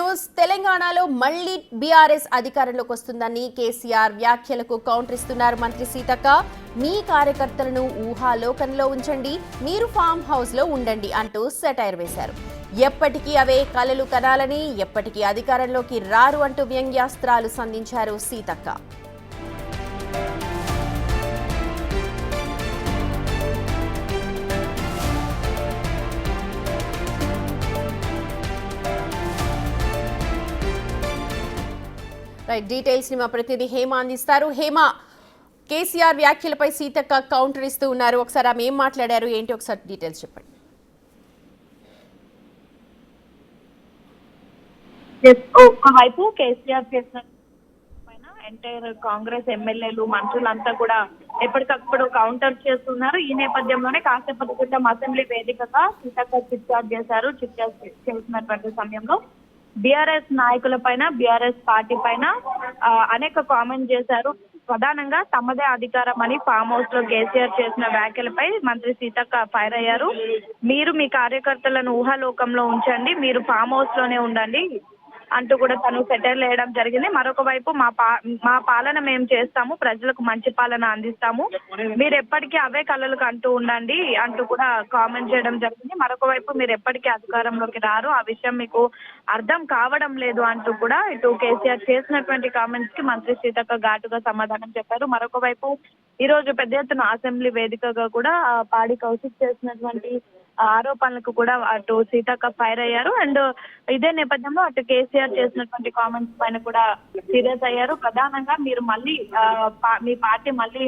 News. తెలంగాణలో మళ్లీ BRS అధికారంలోకి వస్తుందని కేసీఆర్ వ్యాఖ్యలకు కౌంటర్ ఇస్తున్నారు మంత్రి సీతక్క. మీ కార్యకర్తలను ఊహాలోకంలో ఉంచండి, మీరు ఫామ్ హౌస్ లో ఉండండి అంటూ సెటైర్ వేశారు. ఎప్పటికీ అవే కలలు కనాలని, ఎప్పటికీ అధికారంలోకి రారు అంటూ వ్యంగ్యాస్త్రాలు సంధించారు సీతక్క. డీటెయిల్స్ ని మా ప్రతినిధి హేమ అందిస్తారు. హేమ, కేసీఆర్ వ్యాఖ్యలపై సీతక్క కౌంటర్ ఇస్తూ ఉన్నారు. ఒకసారి ఆమె ఏం మాట్లాడారు ఏంటి, ఒకసారి డీటెయిల్స్ చెప్పండి. ఒకవైపు కేసీఆర్ చేసిన పైన ఎంటైర్ కాంగ్రెస్ ఎమ్మెల్యేలు మంత్రులంతా కూడా ఎప్పటికప్పుడు కౌంటర్ చేస్తున్నారు. ఈ నేపథ్యంలోనే కాసేపటి క్రితం అసెంబ్లీ వేదికగా సీతక్క చిట్చాట్ చేశారు. చిట్చాట్ చేసినటువంటి సమయంలో బీఆర్ఎస్ నాయకుల పైన, బీఆర్ఎస్ పార్టీ పైన అనేక కామెంట్ చేశారు. ప్రధానంగా తమదే అధికారం అని ఫామ్ హౌస్ లో కేసీఆర్ చేసిన వ్యాఖ్యలపై మంత్రి సీతక్క ఫైర్ అయ్యారు. మీరు మీ కార్యకర్తలను ఊహాలోకంలో ఉంచండి, మీరు ఫామ్ హౌస్ లోనే ఉండండి అంటూ కూడా తను సెటైర్లు వేయడం జరిగింది. మరొక వైపు మా పాలన మేము చేస్తాము, ప్రజలకు మంచి పాలన అందిస్తాము, మీరు ఎప్పటికీ అవే కళలు కంటూ ఉండండి అంటూ కూడా కామెంట్ చేయడం జరిగింది. మరొక వైపు మీరు ఎప్పటికీ అధికారంలోకి రారు, ఆ విషయం మీకు అర్థం కావడం లేదు అంటూ కూడా ఇటు కేసీఆర్ చేసినటువంటి కామెంట్స్ కి మంత్రి సీతక్క ఘాటుగా సమాధానం చెప్పారు. మరొక వైపు ఈ రోజు పెద్ద ఎత్తున అసెంబ్లీ వేదికగా కూడా పాడి కౌశిక్ చేసినటువంటి ఆరోపణలకు కూడా అటు సీతక్క ఫైర్ అయ్యారు. అండ్ ఇదే నేపథ్యంలో అటు కేసీఆర్ చేసినటువంటి కామెంట్స్ పైన కూడా సీరియస్ అయ్యారు. ప్రధానంగా మీరు మళ్ళీ మీ పార్టీ మళ్ళీ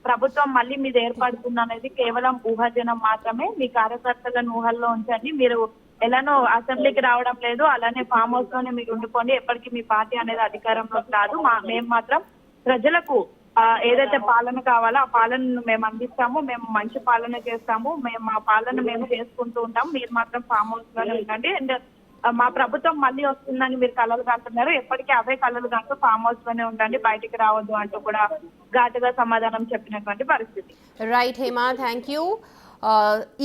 ప్రభుత్వం మళ్ళీ మీద ఏర్పడుతుంది అనేది కేవలం ఊహాజనం మాత్రమే, మీ కార్యకర్తలను ఊహల్లో ఉంచండి, మీరు ఎలానో అసెంబ్లీకి రావడం లేదు, అలానే ఫామ్ హౌస్ లోనే మీరు ఉండిపోండి, ఎప్పటికీ మీ పార్టీ అనేది అధికారంలోకి రాదు, మేము మాత్రం ప్రజలకు ఏదైతే పాలన కావాలో ఆ పాలనను మేము అందిస్తాము, మేము మంచి పాలన చేస్తాము, మేము మా పాలన మేము చేసుకుంటూ ఉంటాము, మీరు మాత్రం ఫామ్ హౌస్ లోనే ఉండండి, అండ్ మా ప్రభుత్వం మళ్ళీ వస్తుందని మీరు కలలు కంటున్నారు, ఎప్పటికీ అవే కలలు కంటూ ఫామ్ హౌస్ లోనే ఉండండి, బయటికి రావద్దు అంటూ కూడా ఘాటుగా సమాధానం చెప్పినటువంటి పరిస్థితి. Right Hema, thank you.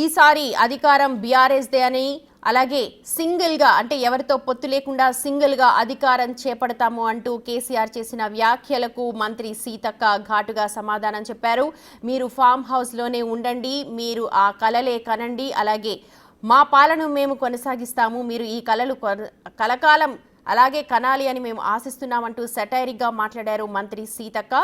ఈసారి అధికారం బీఆర్ఎస్ దే అని, అలాగే సింగిల్ గా అంటే ఎవరితో పొత్తు లేకుండా సింగిల్ గా అధికారం చేపడతాము అంటూ కేసీఆర్ చేసిన వ్యాఖ్యలకు మంత్రి సీతక్క ఘాటుగా సమాధానం చెప్పారు. మీరు ఫామ్ హౌస్ లోనే ఉండండి, మీరు ఆ కలలే కనండి, అలాగే మా పాలన మేము కొనసాగిస్తాము, మీరు ఈ కలలు కలకాలం అలాగే కనాలి అని మేము ఆశిస్తున్నామంటూ సెటైరిక్ గా మాట్లాడారు మంత్రి సీతక్క.